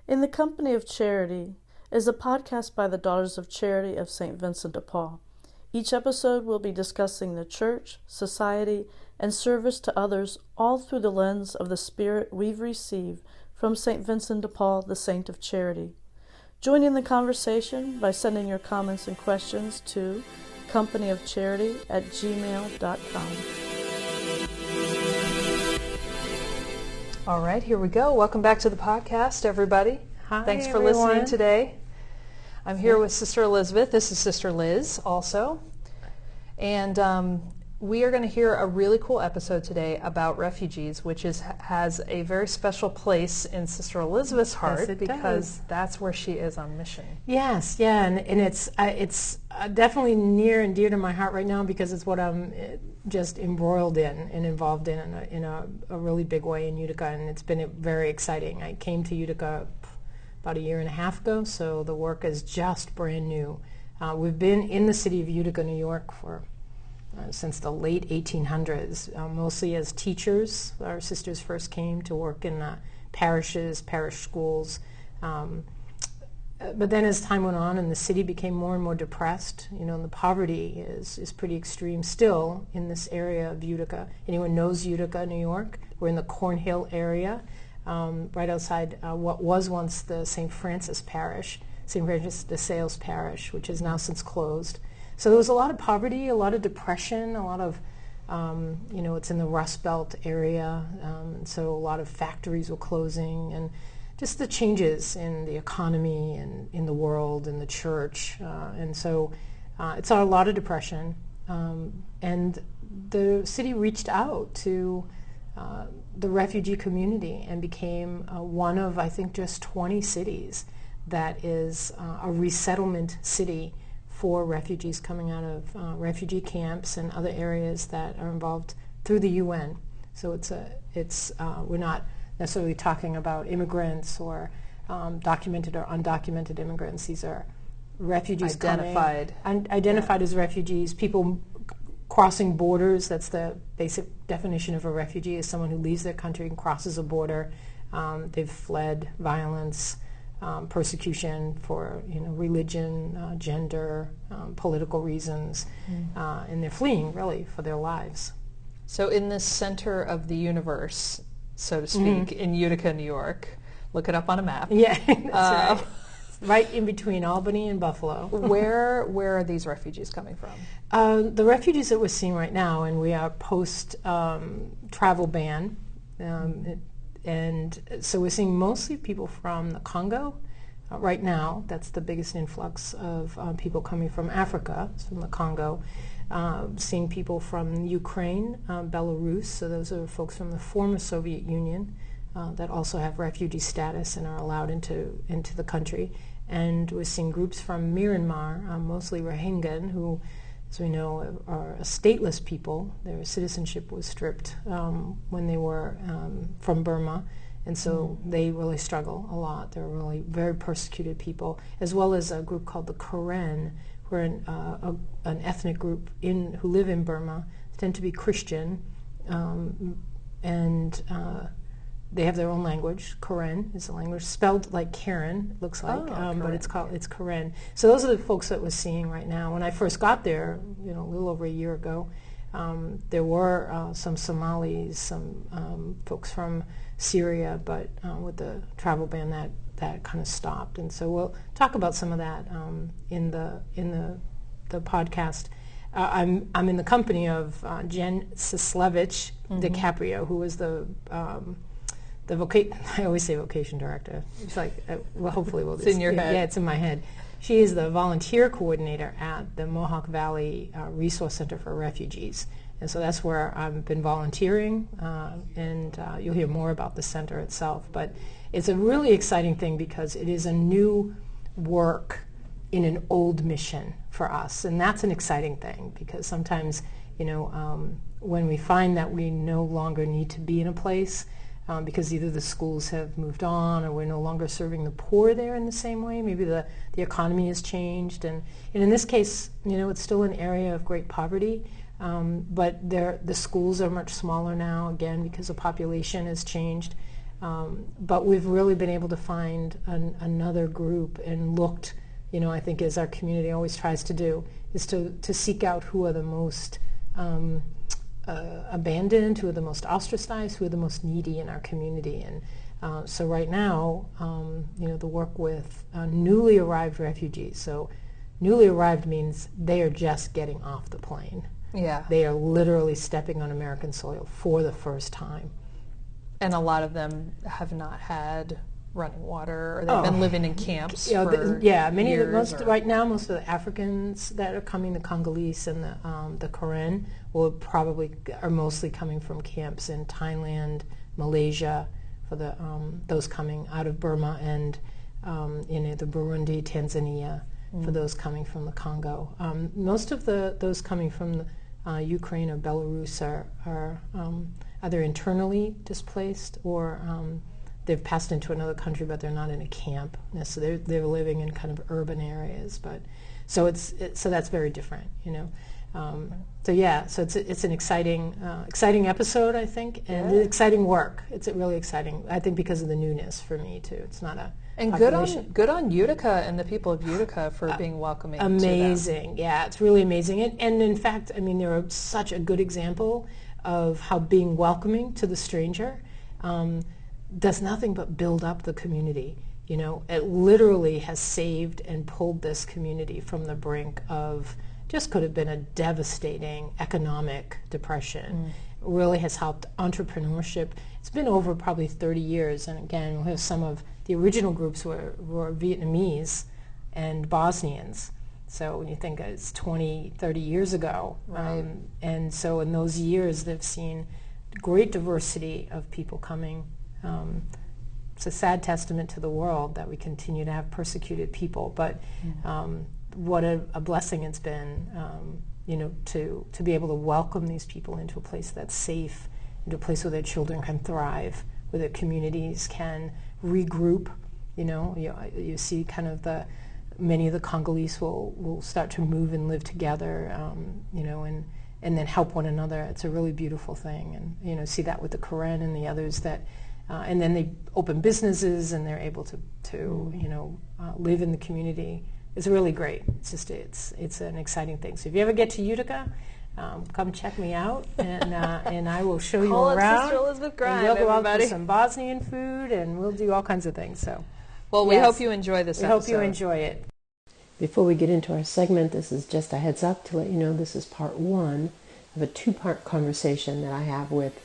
In the Company of Charity is a podcast by the Daughters of Charity of St. Vincent de Paul. Each episode will be discussing the church, society, and service to others, all through the lens of the spirit we've received from St. Vincent de Paul, the Saint of Charity. Join in the conversation by sending your comments and questions to companyofcharity@gmail.com. All right, here we go. Welcome back to the podcast, everybody. Hi, Thanks for everyone. listening today. I'm here with Sister Elizabeth. This is Sister Liz also. And we are going to hear a really cool episode today about refugees, which has a very special place in Sister Elizabeth's heart, Yes, it because does. that's where she is on mission. Yes, yeah, and it's definitely near and dear to my heart right now because it's what I'm just embroiled in and involved in a really big way in Utica, and it's been very exciting. I came to Utica about a year and a half ago, so the work is just brand new. We've been in the city of Utica, New York for since the late 1800s, mostly as teachers. Our sisters first came to work in parishes, parish schools. But then as time went on and the city became more and more depressed, and the poverty is pretty extreme still in this area of Utica. Anyone knows Utica, New York? We're in the Cornhill area, right outside what was once the St. Francis Parish, St. Francis de Sales Parish, which has now since closed. So there was a lot of poverty, a lot of depression, a lot of, it's in the Rust Belt area, so a lot of factories were closing, and just the changes in the economy and in the world and the church. And so it's a lot of depression. And the city reached out to the refugee community and became one of, I think, just 20 cities that is a resettlement city for refugees coming out of refugee camps and other areas that are involved through the UN. So we're not necessarily talking about immigrants or documented or undocumented immigrants. These are refugees identified as refugees, people crossing borders. That's the basic definition of a refugee, is someone who leaves their country and crosses a border. They've fled violence, persecution for religion, gender, political reasons, and they're fleeing really for their lives. So in the center of the universe, so to speak, in Utica, New York, look it up on a map. Yeah, that's right in between Albany and Buffalo. Where are these refugees coming from? The refugees that we're seeing right now, and we are post travel ban, and so we're seeing mostly people from the Congo. Right now, that's the biggest influx of people coming from Africa, from the Congo. Seeing people from Ukraine, Belarus, so those are folks from the former Soviet Union that also have refugee status and are allowed into the country. And we're seeing groups from Myanmar, mostly Rohingya, who, as we know, are a stateless people. Their citizenship was stripped when they were from Burma. And so they really struggle a lot. They're really very persecuted people, as well as a group called the Karen, who are an ethnic group who live in Burma, tend to be Christian, and they have their own language. Karen is the language, spelled like Karen, it looks like, but it's Karen. So those are the folks that we're seeing right now. When I first got there, a little over a year ago, there were some Somalis, some folks from Syria, but with the travel ban that kind of stopped. And so we'll talk about some of that in the podcast. I'm in the company of Jen Sislevich DiCaprio, who is the I always say vocation director. It's like, hopefully we'll just... It's in your head. Yeah, it's in my head. She is the volunteer coordinator at the Mohawk Valley Resource Center for Refugees. And so that's where I've been volunteering, and you'll hear more about the center itself. But it's a really exciting thing because it is a new work in an old mission for us. And that's an exciting thing because sometimes, when we find that we no longer need to be in a place because either the schools have moved on or we're no longer serving the poor there in the same way, maybe the economy has changed. And in this case, it's still an area of great poverty. But the schools are much smaller now, again, because the population has changed. But we've really been able to find another group and looked, I think as our community always tries to do, is to seek out who are the most abandoned, who are the most ostracized, who are the most needy in our community. And so right now, the work with newly arrived refugees. So newly arrived means they are just getting off the plane. Yeah. They are literally stepping on American soil for the first time. And a lot of them have not had running water, or they've been living in camps for many years. Right now, most of the Africans that are coming, the Congolese and the Karen, are mostly coming from camps in Thailand, Malaysia, for those coming out of Burma, and in either Burundi, Tanzania, for those coming from the Congo. Most of those coming from Ukraine or Belarus are either internally displaced or they've passed into another country, but they're not in a camp. So they're living in kind of urban areas. But so that's very different, So it's an exciting episode, I think, and exciting work. It's really exciting, I think, because of the newness for me too. It's not a And good on Utica and the people of Utica for being welcoming. Amazing, to them. Yeah, it's really amazing. And in fact, they're such a good example of how being welcoming to the stranger does nothing but build up the community. It literally has saved and pulled this community from the brink of just could have been a devastating economic depression. It really has helped entrepreneurship. It's been over probably 30 years, and again, we have some of the original groups were Vietnamese and Bosnians. So when you think it's 20, 30 years ago, right. And so in those years, they've seen great diversity of people coming. It's a sad testament to the world that we continue to have persecuted people, but what a blessing it's been, to be able to welcome these people into a place that's safe, into a place where their children can thrive, where their communities can regroup. You see kind of many of the Congolese will start to move and live together, and then help one another. It's a really beautiful thing, and see that with the Karen and the others that, and then they open businesses and they're able to live in the community. It's really great. It's just it's an exciting thing. So if you ever get to Utica, come check me out, and I will show you around. Sister Elizabeth Grime, and we'll go out everybody. for some Bosnian food, and we'll do all kinds of things. So, well, we hope you enjoy this episode. We hope you enjoy it. Before we get into our segment, this is just a heads up to let you know this is part one of a two-part conversation that I have with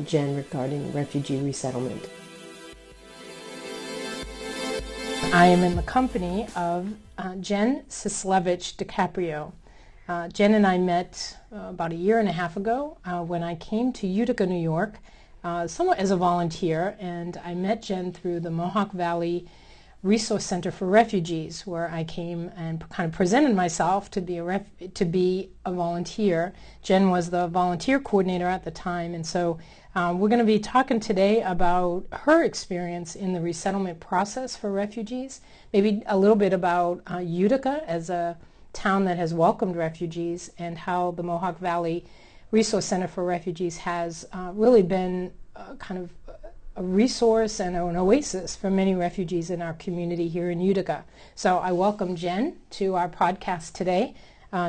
Jen regarding refugee resettlement. I am in the company of Jen Cislevich DiCaprio. Jen and I met about a year and a half ago when I came to Utica, New York, somewhat as a volunteer, and I met Jen through the Mohawk Valley Resource Center for Refugees, where I came and kind of presented myself to be a volunteer. Jen was the volunteer coordinator at the time, and so we're going to be talking today about her experience in the resettlement process for refugees, maybe a little bit about Utica as a town that has welcomed refugees, and how the Mohawk Valley Resource Center for Refugees has really been kind of a resource and an oasis for many refugees in our community here in Utica. So I welcome Jen to our podcast today.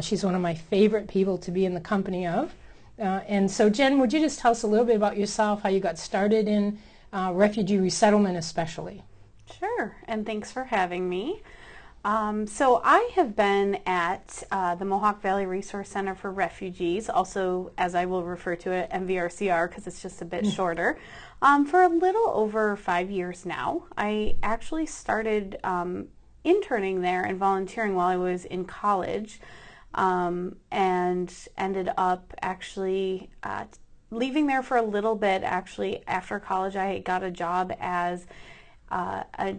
She's one of my favorite people to be in the company of. And so Jen, would you just tell us a little bit about yourself, how you got started in refugee resettlement especially? Sure, and thanks for having me. So I have been at the Mohawk Valley Resource Center for Refugees, also as I will refer to it, MVRCR, because it's just a bit shorter, for a little over 5 years now. I actually started interning there and volunteering while I was in college, and ended up actually leaving there for a little bit. Actually, after college, I got a job as a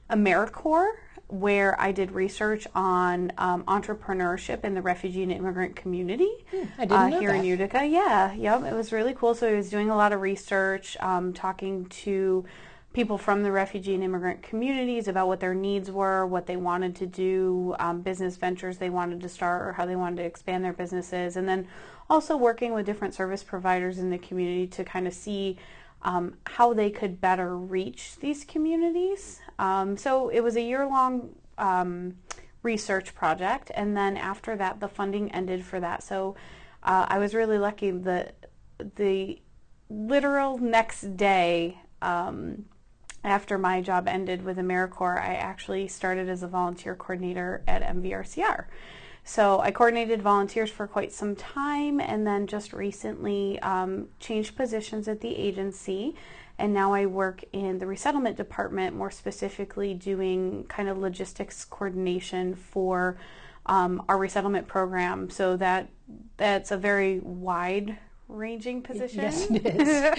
AmeriCorps, where I did research on entrepreneurship in the refugee and immigrant community I didn't know here that. in Utica. Yeah, yep, it was really cool. So I was doing a lot of research, talking to people from the refugee and immigrant communities about what their needs were, what they wanted to do, business ventures they wanted to start, or how they wanted to expand their businesses, and then also working with different service providers in the community to kind of see how they could better reach these communities. So it was a year-long research project, and then after that the funding ended for that. So I was really lucky that the literal next day after my job ended with AmeriCorps, I actually started as a volunteer coordinator at MVRCR. So I coordinated volunteers for quite some time, and then just recently changed positions at the agency, and now I work in the resettlement department, more specifically doing kind of logistics coordination for our resettlement program. So that's a very wide ranging position. Yes, it is.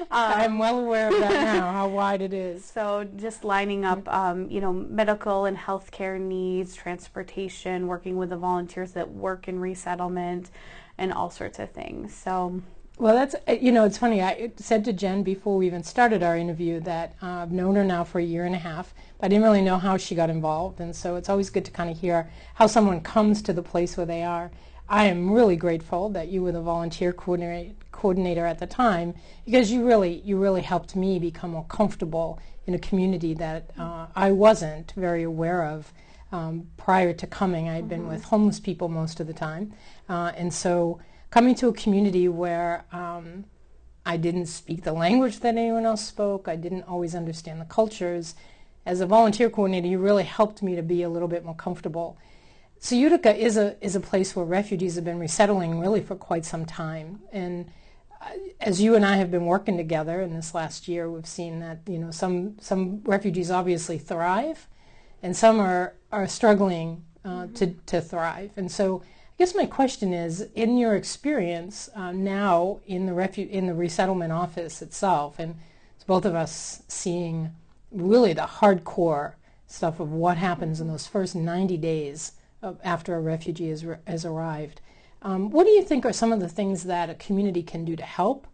I'm well aware of that now, how wide it is. So just lining up, medical and healthcare needs, transportation, working with the volunteers that work in resettlement, and all sorts of things. So, well, that's, it's funny. I said to Jen before we even started our interview that I've known her now for a year and a half, but I didn't really know how she got involved. And so it's always good to kind of hear how someone comes to the place where they are. I am really grateful that you were the volunteer coordinator at the time, because you really helped me become more comfortable in a community that I wasn't very aware of prior to coming. I'd been with homeless people most of the time, and so coming to a community where I didn't speak the language that anyone else spoke, I didn't always understand the cultures. As a volunteer coordinator, you really helped me to be a little bit more comfortable. So Utica is a place where refugees have been resettling really for quite some time, and as you and I have been working together in this last year, we've seen that some refugees obviously thrive, and some are struggling to thrive. And so I guess my question is, in your experience now in the resettlement office itself, and it's both of us seeing really the hardcore stuff of what happens in those first 90 days after a refugee has arrived. What do you think are some of the things that a community can do to help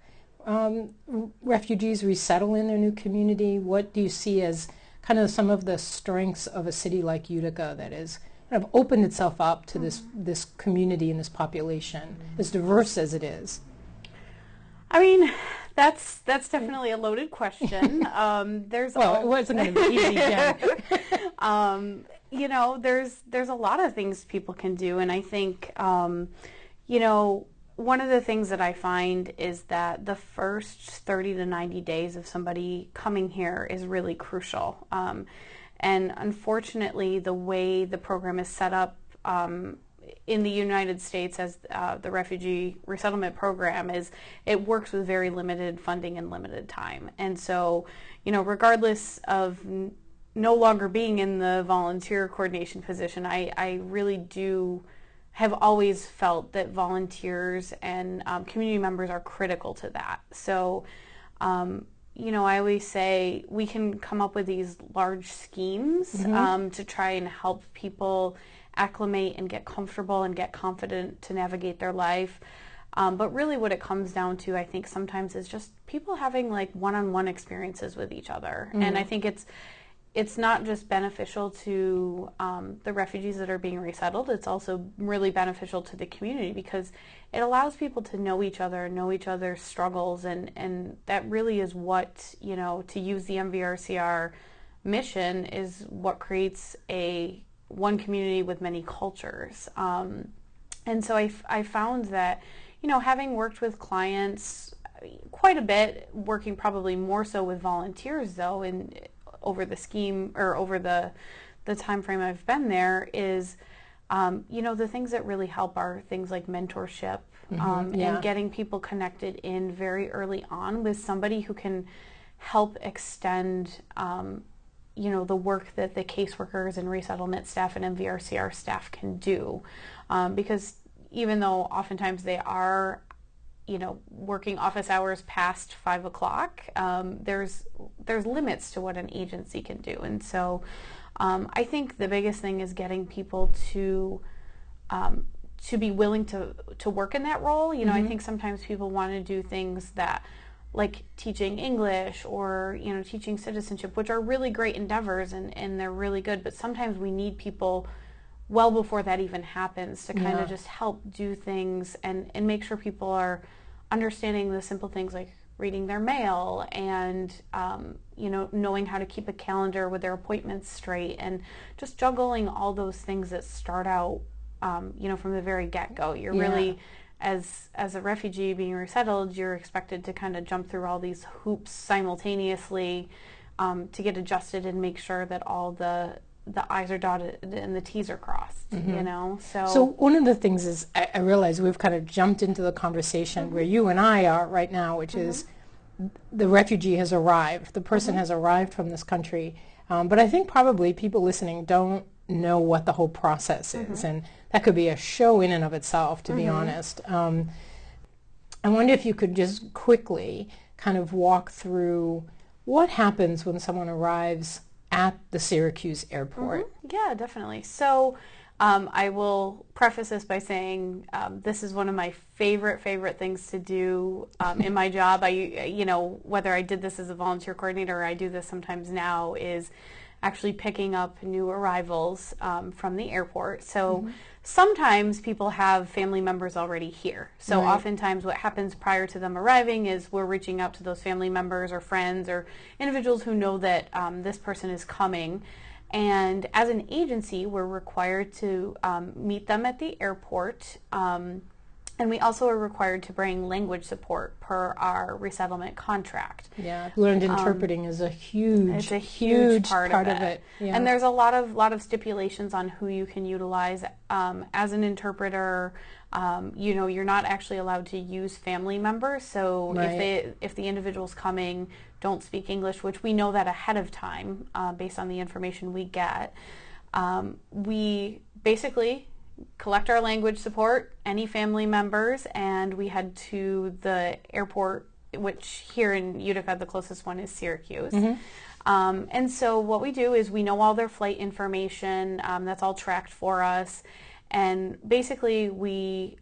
refugees resettle in their new community? What do you see as kind of some of the strengths of a city like Utica that has kind of opened itself up to this community and this population, as diverse as it is? I mean, that's definitely a loaded question. It wasn't going to be easy, Jen. There's a lot of things people can do, and I think, one of the things that I find is that the first 30 to 90 days of somebody coming here is really crucial. And unfortunately, the way the program is set up in the United States as the refugee resettlement program is, it works with very limited funding and limited time. And so, regardless of no longer being in the volunteer coordination position, I really do have always felt that volunteers and community members are critical to that. So, I always say we can come up with these large schemes to try and help people acclimate and get comfortable and get confident to navigate their life. But really what it comes down to, I think sometimes, is just people having like one-on-one experiences with each other. And I think it's not just beneficial to the refugees that are being resettled, it's also really beneficial to the community, because it allows people to know each other, know each other's struggles, and that really is what, to use the MVRCR mission, is what creates one community with many cultures. And so I found that, having worked with clients quite a bit, working probably more so with volunteers though, over the scheme, or over the time frame I've been there, is the things that really help are things like mentorship, and getting people connected in very early on with somebody who can help extend the work that the caseworkers and resettlement staff and MVRCR staff can do, because even though oftentimes they are working office hours past 5 o'clock, there's limits to what an agency can do. And so I think the biggest thing is getting people to be willing to work in that role. I think sometimes people want to do things that, like teaching English or teaching citizenship, which are really great endeavors and they're really good, but sometimes we need people well before that even happens to kind of just help do things and make sure people are understanding the simple things like reading their mail and, knowing how to keep a calendar with their appointments straight, and just juggling all those things that start out, from the very get-go. You're really, as a refugee being resettled, you're expected to kind of jump through all these hoops simultaneously to get adjusted and make sure that all the I's are dotted and the T's are crossed, So one of the things is I realize we've kind of jumped into the conversation where you and I are right now, which is the refugee has arrived. The person has arrived from this country. But I think probably people listening don't know what the whole process is. And that could be a show in and of itself, to be honest. I wonder if you could just quickly kind of walk through what happens when someone arrives at the Syracuse airport. Yeah, definitely. So I will preface this by saying this is one of my favorite things to do in my job. Whether I did this as a volunteer coordinator or I do this sometimes now, is actually picking up new arrivals from the airport. So sometimes people have family members already here. So oftentimes what happens prior to them arriving is we're reaching out to those family members or friends or individuals who know that this person is coming. And as an agency, we're required to meet them at the airport. And we also are required to bring language support per our resettlement contract. Yeah, I've learned interpreting is a huge part of it. Yeah. And there's a lot of stipulations on who you can utilize as an interpreter. You're not actually allowed to use family members. So if the individuals coming don't speak English, which we know that ahead of time based on the information we get, we basically collect our language support, any family members, and we head to the airport, which here in Utica, the closest one is Syracuse. And so what we do is we know all their flight information, that's all tracked for us, and basically we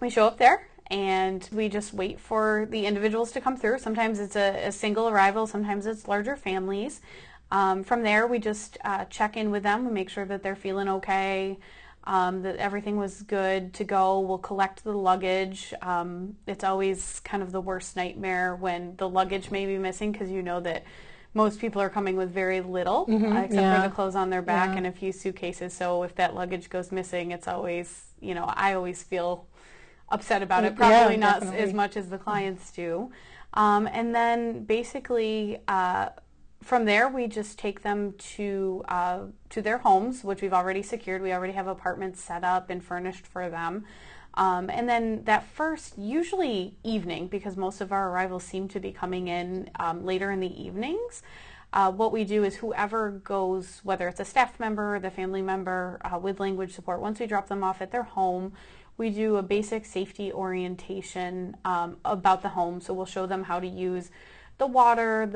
show up there and we just wait for the individuals to come through. Sometimes it's a single arrival, sometimes it's larger families. From there, we just check in with them and make sure that they're feeling okay, that everything was good to go. We'll collect the luggage. It's always kind of the worst nightmare when the luggage may be missing, because you know that most people are coming with very little, except for the clothes on their back and a few suitcases. So if that luggage goes missing, it's always, I always feel upset about it. Probably not as much as the clients do. And then basically, from there, we just take them to their homes, which we've already secured. We already have apartments set up and furnished for them. And then that first, usually evening, because most of our arrivals seem to be coming in later in the evenings, what we do is whoever goes, whether it's a staff member or the family member with language support, once we drop them off at their home, we do a basic safety orientation about the home. So we'll show them how to use the water,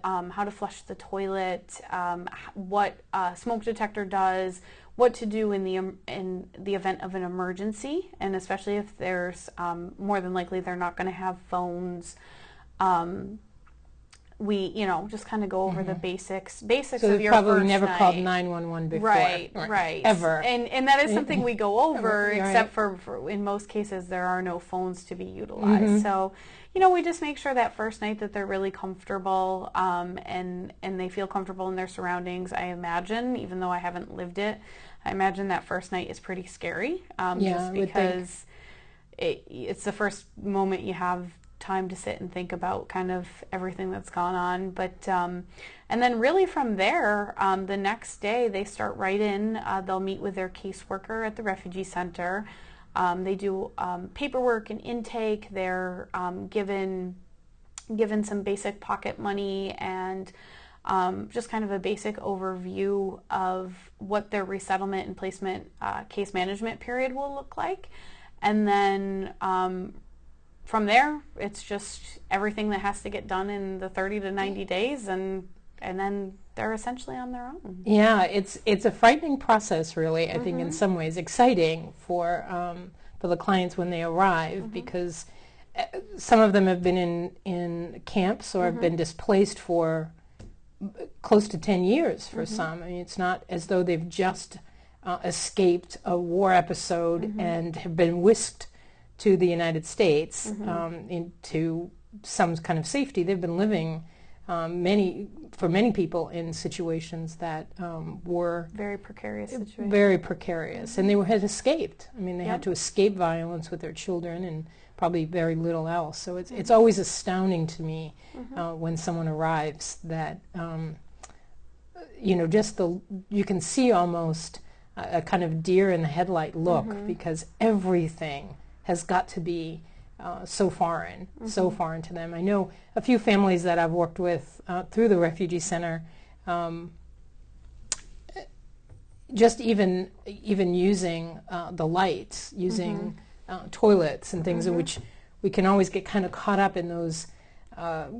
how to flush the toilet, what a smoke detector does, what to do in the event of an emergency, and especially if there's more than likely they're not going to have phones. We just kind of go over the basics so of your first night. So they've probably never called 911 before. Right. Ever. And that is something we go over, except for in most cases there are no phones to be utilized. So, we just make sure that first night that they're really comfortable and they feel comfortable in their surroundings. I imagine, even though I haven't lived it, I imagine that first night is pretty scary, just because it's the first moment you have time to sit and think about kind of everything that's gone on. But and then really from there, the next day they start right in. They'll meet with their caseworker at the refugee center. They do paperwork and intake. They're given some basic pocket money and just kind of a basic overview of what their resettlement and placement case management period will look like. And then from there, it's just everything that has to get done in the 30 to 90 days, and then they're essentially on their own. Yeah, it's a frightening process, really. I think in some ways exciting for the clients when they arrive, because some of them have been in camps or have been displaced for close to 10 years for some. I mean, it's not as though they've just escaped a war episode and have been whisked to the United States into some kind of safety. They've been living for many people in situations that were Very precarious situation. very precarious, and they had escaped. I mean, they Yep. had to escape violence with their children and probably very little else. So it's always astounding to me when someone arrives that you can see almost a kind of deer in the headlight look because everything has got to be so foreign to them. I know a few families that I've worked with through the refugee center, just even using the lights, using toilets and things in which we can always get kind of caught up in those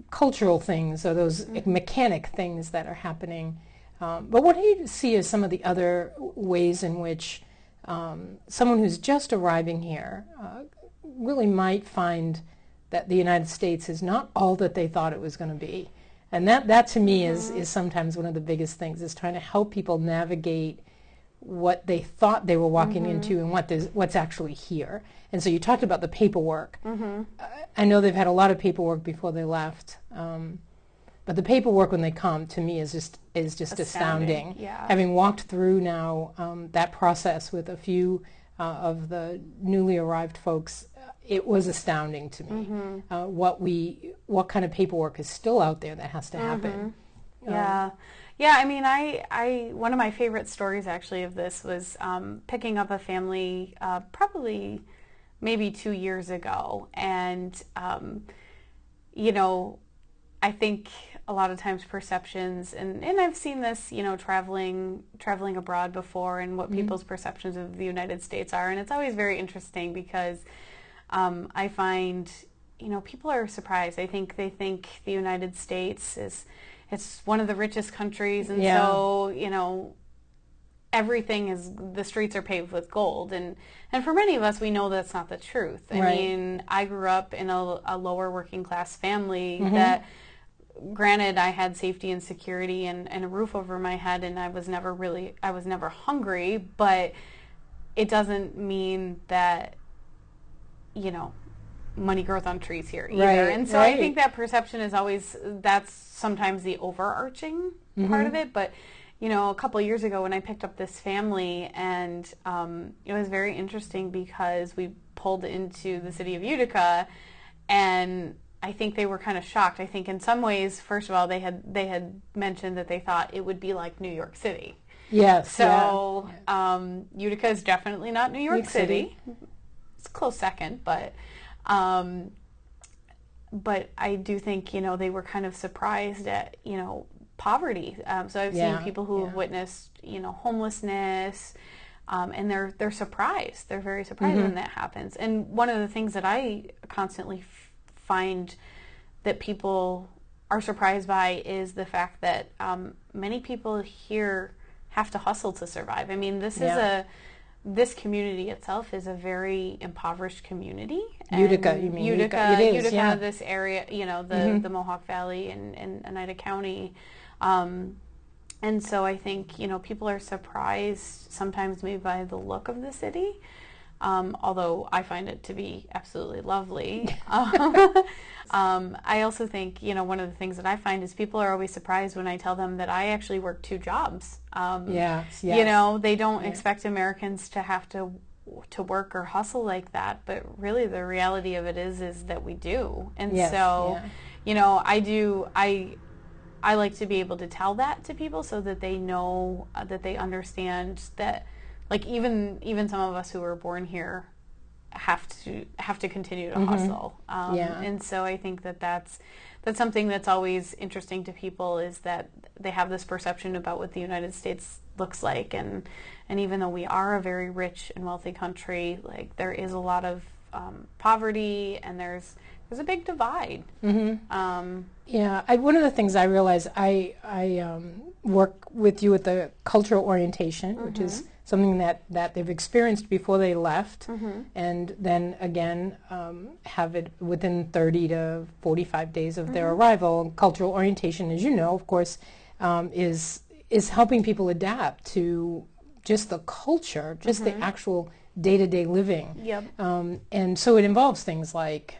cultural things or those mechanic things that are happening. But what do you see as some of the other ways in which someone who's just arriving here really might find that the United States is not all that they thought it was going to be? And that to me is sometimes one of the biggest things, is trying to help people navigate what they thought they were walking into and what's actually here. And so you talked about the paperwork. I know they've had a lot of paperwork before they left, but the paperwork when they come, to me, is just astounding. Yeah. Having walked through now that process with a few of the newly arrived folks, it was astounding to me what kind of paperwork is still out there that has to happen. Yeah. Yeah, I mean, I one of my favorite stories actually of this was picking up a family probably maybe 2 years ago. And, I think a lot of times perceptions, and I've seen this, traveling abroad before, and what people's perceptions of the United States are. And it's always very interesting because I find, people are surprised. I think they think the United States it's one of the richest countries, and so, the streets are paved with gold. And for many of us, we know that's not the truth. I mean, I grew up in a lower working class family that, granted, I had safety and security and a roof over my head, and I was never hungry, but it doesn't mean that, money grows on trees here either. And so I think that perception is that's sometimes the overarching part of it. But, a couple of years ago when I picked up this family, and it was very interesting because we pulled into the city of Utica, and I think they were kind of shocked. I think in some ways, first of all, they had mentioned that they thought it would be like New York City. Yes. So Utica is definitely not New York City. It's a close second, but I do think, they were kind of surprised at, poverty. So I've seen people who have witnessed, homelessness, and they're surprised. They're very surprised when that happens. And one of the things that I constantly find that people are surprised by is the fact that many people here have to hustle to survive. I mean, this community itself is a very impoverished community. Utica, you mean? Utica, it is, Utica, this area, the Mohawk Valley and Oneida County. And so I think, people are surprised sometimes maybe by the look of the city, although I find it to be absolutely lovely. I also think, one of the things that I find is people are always surprised when I tell them that I actually work 2 jobs. They don't expect Americans to have to work or hustle like that, but really the reality of it is that we do. And I like to be able to tell that to people so that they know, that they understand that, like, even some of us who were born here have to continue to hustle. And so I think that's something that's always interesting to people, is that they have this perception about what the United States looks like, and even though we are a very rich and wealthy country, like, there is a lot of poverty, and there's a big divide. One of the things I realize, I work with you at the cultural orientation, which is something that they've experienced before they left, and then again have it within 30 to 45 days of their arrival. Cultural orientation, as you know, of course, is helping people adapt to just the culture, just the actual day-to-day living. And so it involves things like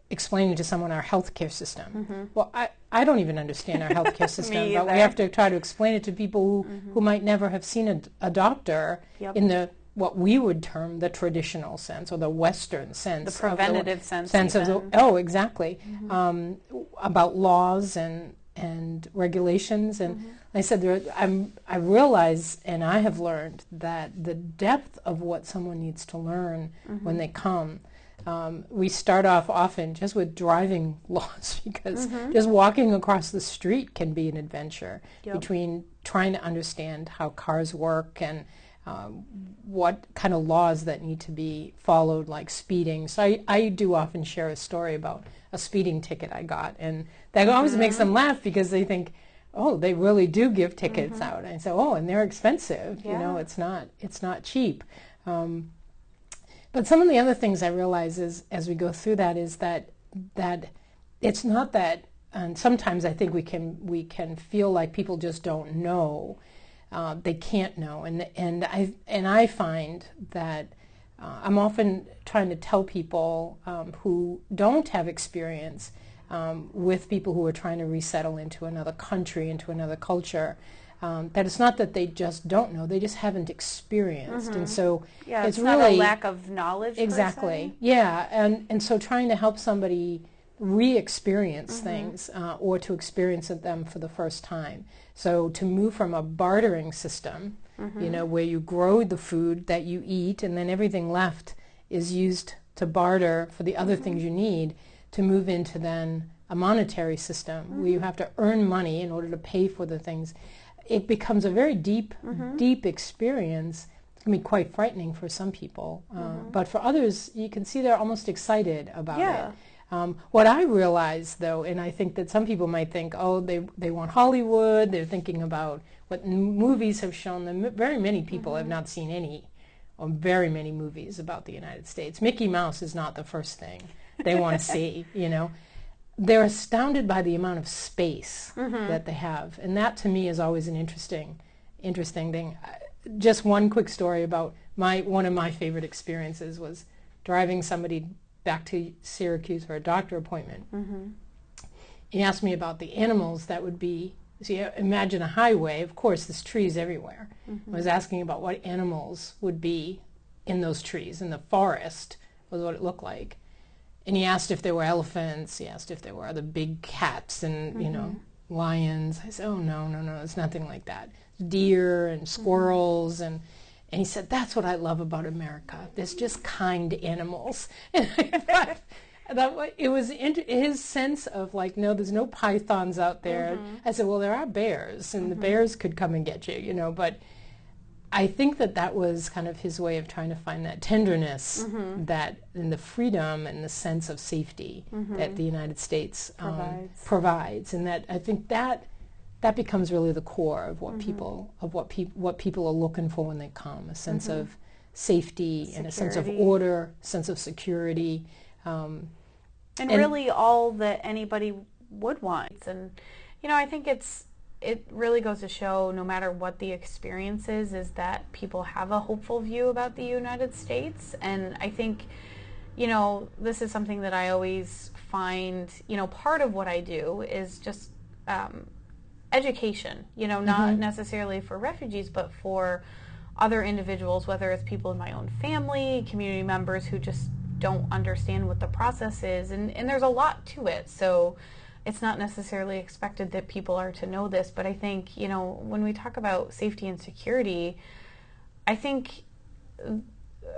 explaining to someone our healthcare system. Well, I don't even understand our healthcare system, but we either. have to try to explain it to people who might never have seen a doctor Yep. in the what we would term the traditional sense or the Western sense. The preventative sense of the, even. oh, exactly. About laws and regulations. And I said, I realize, and I have learned, that the depth of what someone needs to learn when they come, we start off often just with driving laws, because just walking across the street can be an adventure. Yep. Between trying to understand how cars work and what kind of laws that need to be followed, like speeding. So I do often share a story about a speeding ticket I got, and that always makes them laugh, because they think, oh, they really do give tickets out. And I say, oh, and they're expensive. Yeah. You know, it's not cheap. But some of the other things I realize is, as we go through that, is that it's not that. And sometimes I think we can feel like people just don't know. They can't know, and I find that I'm often trying to tell people who don't have experience with people who are trying to resettle into another country, into another culture, that it's not that they just don't know; they just haven't experienced, and so it's really not a lack of knowledge. Exactly, yeah, and so trying to help somebody re-experience things, or to experience them for the first time. So to move from a bartering system, you know, where you grow the food that you eat and then everything left is used to barter for the other things you need, to move into then a monetary system where you have to earn money in order to pay for the things. It becomes a very deep experience. It can be quite frightening for some people, but for others, you can see they're almost excited about it. What I realize, though, and I think that some people might think, oh, they want Hollywood, they're thinking about what movies have shown them. Very many people have not seen any or very many movies about the United States. Mickey Mouse is not the first thing they want to see, you know. They're astounded by the amount of space that they have, and that to me is always an interesting thing. Just one quick story about one of my favorite experiences was driving somebody back to Syracuse for a doctor appointment. He asked me about the animals that would be, so you imagine a highway, of course there's trees everywhere. I was asking about what animals would be in those trees, in the forest was what it looked like. And he asked if there were elephants, he asked if there were other big cats and, you know, lions. I said, oh, no, it's nothing like that. Deer and squirrels and he said, that's what I love about America. There's just kind animals. And I thought it was his sense of like, no, there's no pythons out there. I said, well, there are bears, and the bears could come and get you, you know. But I think that was kind of his way of trying to find that tenderness, that and the freedom and the sense of safety that the United States provides, and that I think that becomes really the core of what people are looking for when they come, a sense of safety and a sense of order, sense of security, and really all that anybody would want. And you know, I think it really goes to show, no matter what the experience is that people have a hopeful view about the United States. And I think, you know, this is something that I always find, you know, part of what I do is just education, you know, not necessarily for refugees, but for other individuals, whether it's people in my own family, community members who just don't understand what the process is. And there's a lot to it. So it's not necessarily expected that people are to know this, but I think, you know, when we talk about safety and security, I think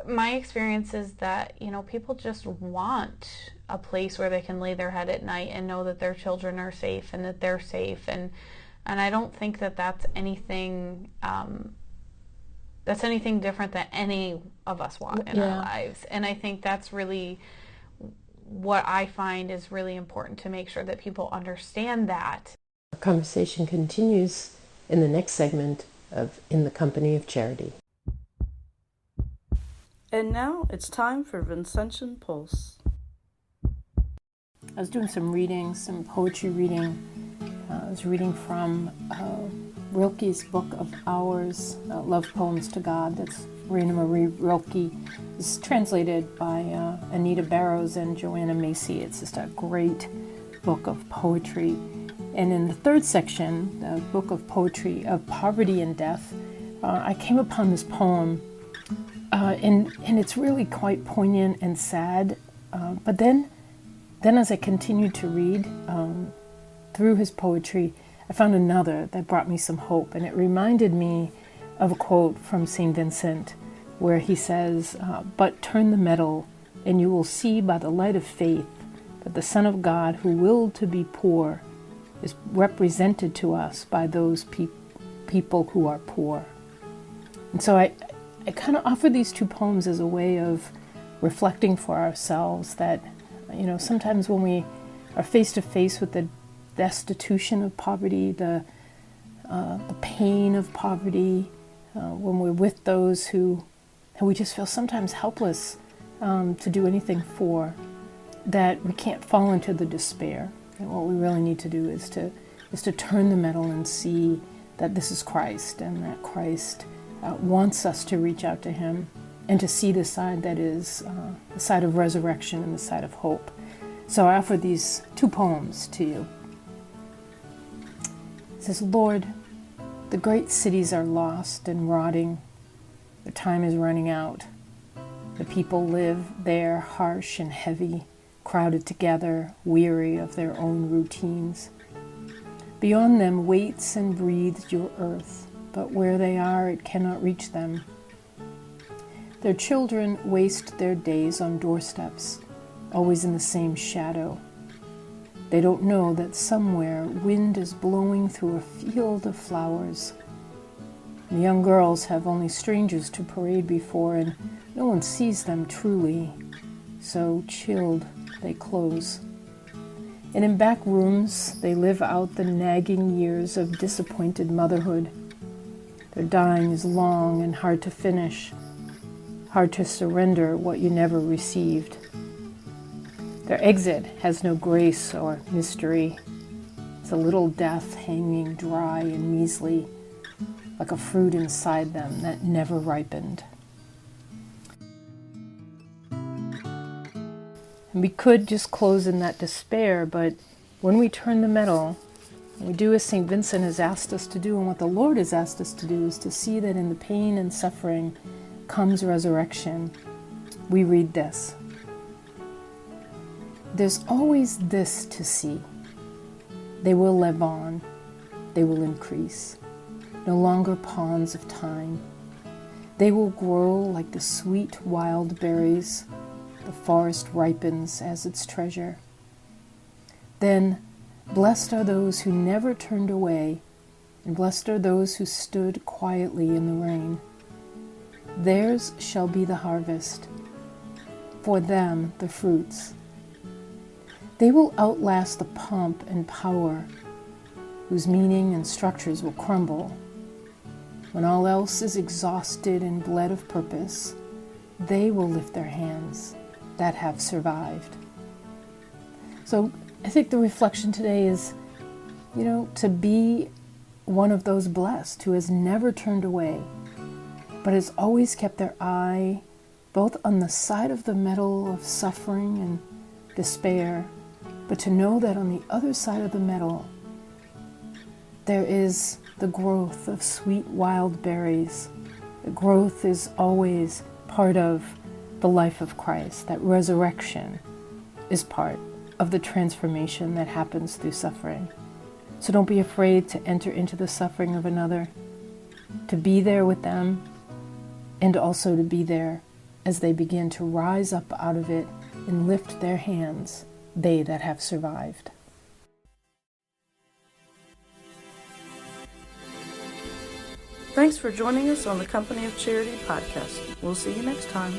my experience is that, you know, people just want a place where they can lay their head at night and know that their children are safe and that they're safe. And I don't think that that's anything different than any of us want in our lives. And I think that's really what I find is really important, to make sure that people understand that. Our conversation continues in the next segment of In the Company of Charity. And now it's time for Vincentian Pulse. I was doing some reading, some poetry reading. I was reading from Rilke's book of Hours, Love Poems to God. That's Raina Marie Rilke. It's translated by Anita Barrows and Joanna Macy. It's just a great book of poetry. And in the third section, the book of poetry of Poverty and Death, I came upon this poem, and it's really quite poignant and sad. But then as I continued to read through his poetry, I found another that brought me some hope, and it reminded me of a quote from St. Vincent where he says, "But turn the medal, and you will see by the light of faith that the Son of God, who willed to be poor, is represented to us by those people who are poor." And so I kind of offer these two poems as a way of reflecting for ourselves that, sometimes when we are face to face with the destitution of poverty, the pain of poverty, when we're with those who we just feel sometimes helpless to do anything for, that we can't fall into the despair. And what we really need to do is to turn the medal and see that this is Christ, and that Christ wants us to reach out to him and to see the side that is the side of resurrection and the side of hope. So I offer these two poems to you. It says, "Lord, the great cities are lost and rotting. The time is running out. The people live there harsh and heavy, crowded together, weary of their own routines. Beyond them waits and breathes your earth, but where they are it cannot reach them. Their children waste their days on doorsteps, always in the same shadow. They don't know that somewhere wind is blowing through a field of flowers. The young girls have only strangers to parade before, and no one sees them truly. So chilled, they close. And in back rooms, they live out the nagging years of disappointed motherhood. Their dying is long and hard to finish, hard to surrender what you never received. Their exit has no grace or mystery. It's a little death hanging dry and measly, like a fruit inside them that never ripened." And we could just close in that despair, but when we turn the medal, we do as St. Vincent has asked us to do, and what the Lord has asked us to do, is to see that in the pain and suffering comes resurrection. We read this: "There's always this to see. They will live on, they will increase, no longer pawns of time. They will grow like the sweet wild berries. The forest ripens as its treasure. Then, blessed are those who never turned away, and blessed are those who stood quietly in the rain. Theirs shall be the harvest, for them the fruits. They will outlast the pomp and power, whose meaning and structures will crumble. When all else is exhausted and bled of purpose, they will lift their hands that have survived." So I think the reflection today is, to be one of those blessed who has never turned away, but has always kept their eye both on the side of the medal of suffering and despair, but to know that on the other side of the medal, there is the growth of sweet wild berries. The growth is always part of the life of Christ. That resurrection is part of the transformation that happens through suffering. So don't be afraid to enter into the suffering of another, to be there with them, and also to be there as they begin to rise up out of it and lift their hands, they that have survived. Thanks for joining us on the Company of Charity podcast. We'll see you next time.